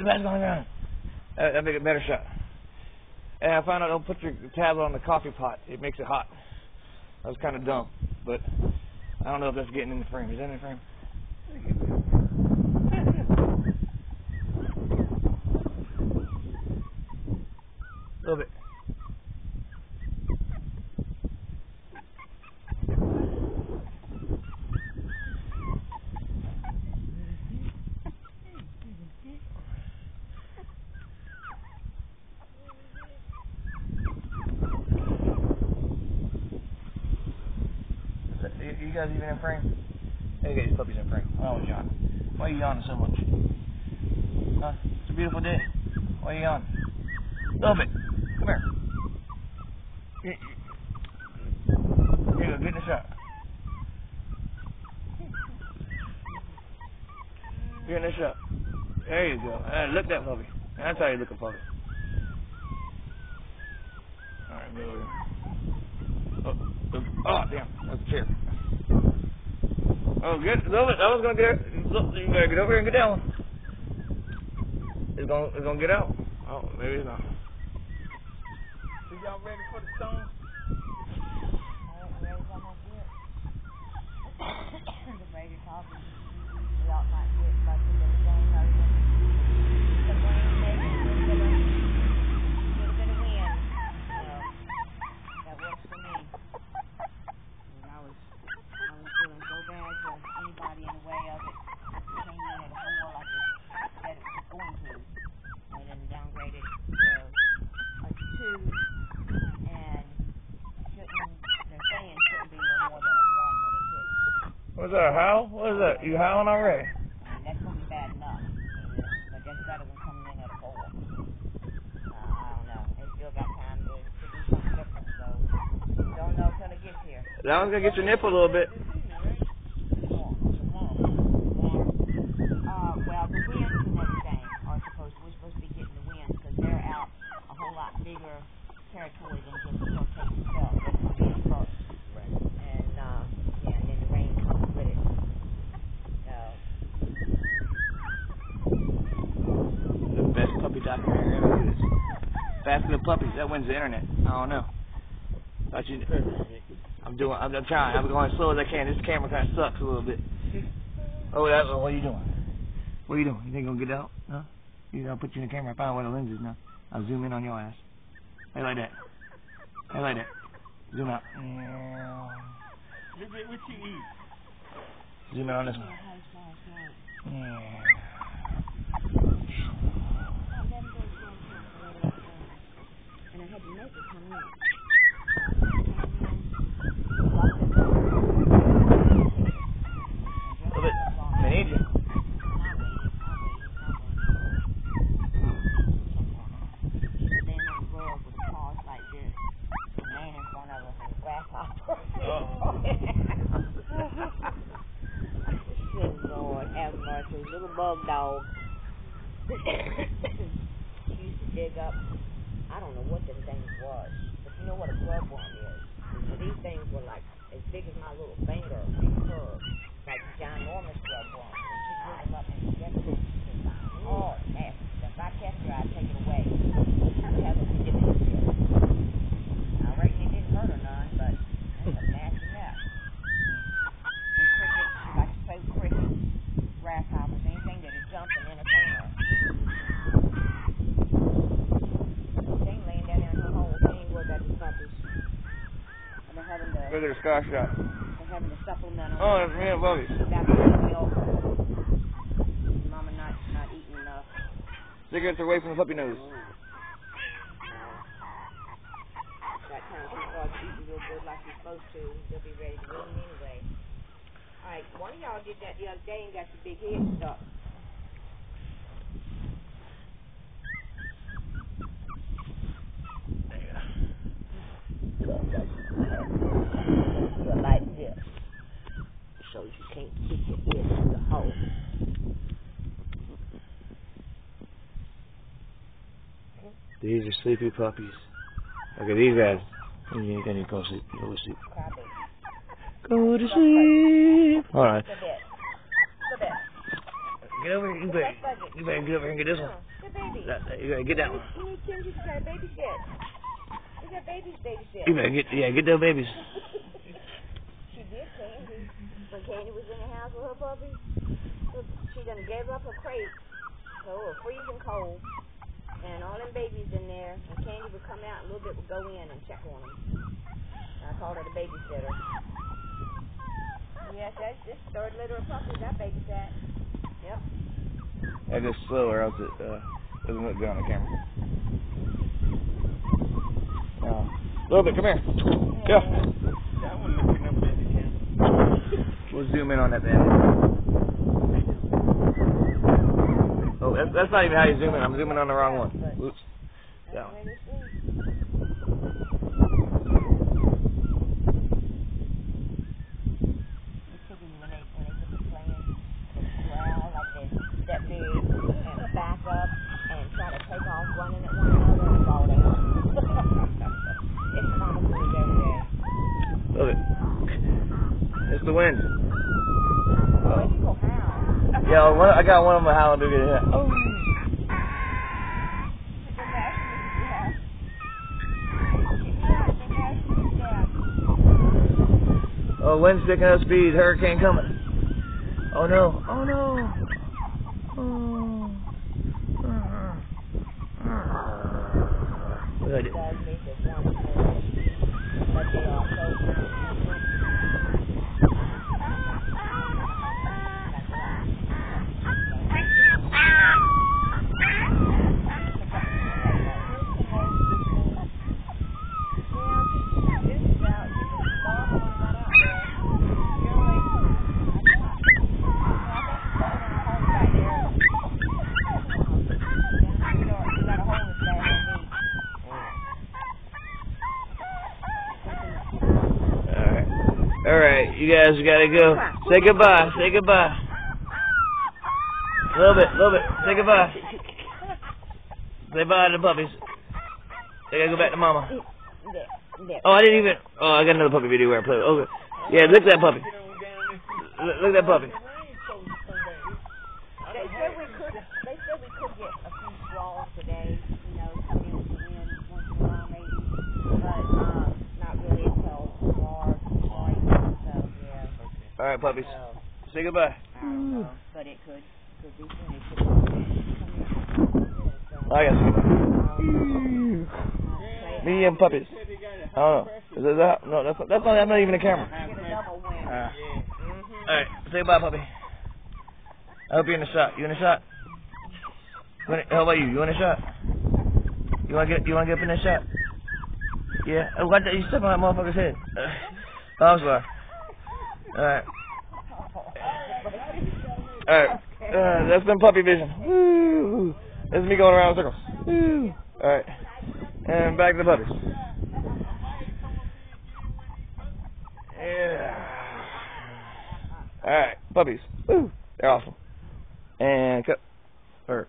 the basket on the ground. That'd make a better shot. And I found out don't put your tablet on the coffee pot. It makes it hot. That was kind of dumb, but I don't know if that's getting in the frame. Is that in the frame? A little bit. You guys even in frame? Hey, get these puppies in frame. Why are you yawning? Why are you yawning so much? Huh? It's a beautiful day. Why are you yawning? A little bit. Come here. Here you go. Get in the shot. Get in the shot. There you go. Look that puppy. That's how you look a puppy. Alright, go over here. Oh, damn. That's a chair. Oh, good. That was gonna get. Look, you gotta get over here and get that one. It's gonna get out. Oh, maybe it's not. Is y'all ready for the stone? Ready for my grip. The baby talking. We ought not get much of anything other than the wind, maybe a little bit of wind. That works for me. And I was feeling so bad for anybody in the way of it. It came in at 4 like it said it was going to. And then downgraded to a 2. And they're saying shouldn't be no more than a 1 when it hits. What's that, a howl? What is that? You howling already? I mean, that's going to be bad enough. But that's better than coming in at a 4. I don't know. They still got time to do something different, so don't know till it gets here. That one's going to get your nipple a little bit. Well, the winds and everything are we're supposed to be getting the winds because they're out a whole lot bigger territory than just the showcase itself. They're coming in first. Right. And, and then the rain comes with it. The best puppy documentary ever is. Faster than Puppies. That wins the internet. I don't know. I'm trying. I'm going as slow as I can. This camera kind of sucks a little bit. Oh, what are you doing? What are you doing? You think you're going to get out? Huh? I'll put you in the camera. I found one of the lenses now. I'll zoom in on your ass. Hey, like that. Hey, like that. Zoom out. What you eat? Zoom in on this one. And I had to make it come in. A little bit. They need you. Lord have mercy, little bug dog. He used to dig up, I don't know what them things was, but you know what a grubworm is. So these things were like as big as my little finger in curve, like ginormous grubworms. And she grew them up and together. Oh, nasty. If I catch her, I'd take it away. I'd have a ridiculous deal. I reckon it didn't hurt her none, but that's a nasty mess. And crickets, she likes to play with crickets, grasshoppers, anything that'll jump and entertain her. They ain't laying down there in her hole. They ain't worried about these puppies. And they're having to... Where's their sky shot? They're having to supplement them. Oh, that's real puppies. That's milk. Mama not eating enough. Cigarettes are away from the puppy nose. That time she starts eating real good like she's supposed to, they'll be ready to wean anyway. Alright, one of y'all did that the other day and got your big head stuck. Like this. So you can't stick your head through the hole. These are sleepy puppies. Look at these guys. You need to go to sleep. Go to sleep. Go to sleep. All right. Get over here. You better get over here and get this one. Good baby. You better get that one. You need Kenji to try to babysit. You got babies babysit. You better get those babies. She did, Candy. When Candy was in the house with her puppies, she done gave up her crate. So it was freezing cold. And all them babies in there. And Candy would come out, and a little bit would go in and check on them. I called her the babysitter. Yes, that's this third litter of puppies I babysat. Yep. I just slow or else it doesn't look good on the camera. A little bit, come here. Go. That one looking up at the camera. We'll zoom in on that bad. Oh, that's not even how you zoom in. I'm zooming on the wrong one. Oops. That one. Look it. It's the wind. Oh. Yeah, I got one of them howling to get it. Oh. Oh, wind's picking up speed. Hurricane coming. Oh no. Oh no. Oh. Look at it. Alright, you guys gotta go. Say goodbye. Say goodbye. A little bit. Say goodbye. Say bye to the puppies. They gotta go back to mama. Oh, I didn't even. Oh, I got another puppy video where I play with. Okay. Yeah, look at that puppy. Look at that puppy. They said we could get a few draws today, you know, to be able to win once in a while maybe, but not really until tomorrow. So yeah. All right, puppies. Say goodbye. I don't know, but it could be finished. I got some. Me and puppies. I don't know. Is that no? That's not even a camera. All right, say bye, puppy. I hope you're in the shot. You in the shot? How about you? You in the shot? You wanna get up in the shot? Yeah. Oh, what? You stepped on that motherfucker's head. Oh, I'm sorry. All right. All right. That's been puppy vision. Woo. This is me going around in circles. Woo. All right. And back to the puppies. Yeah. All right, puppies. Woo. They're awesome. And cut. Or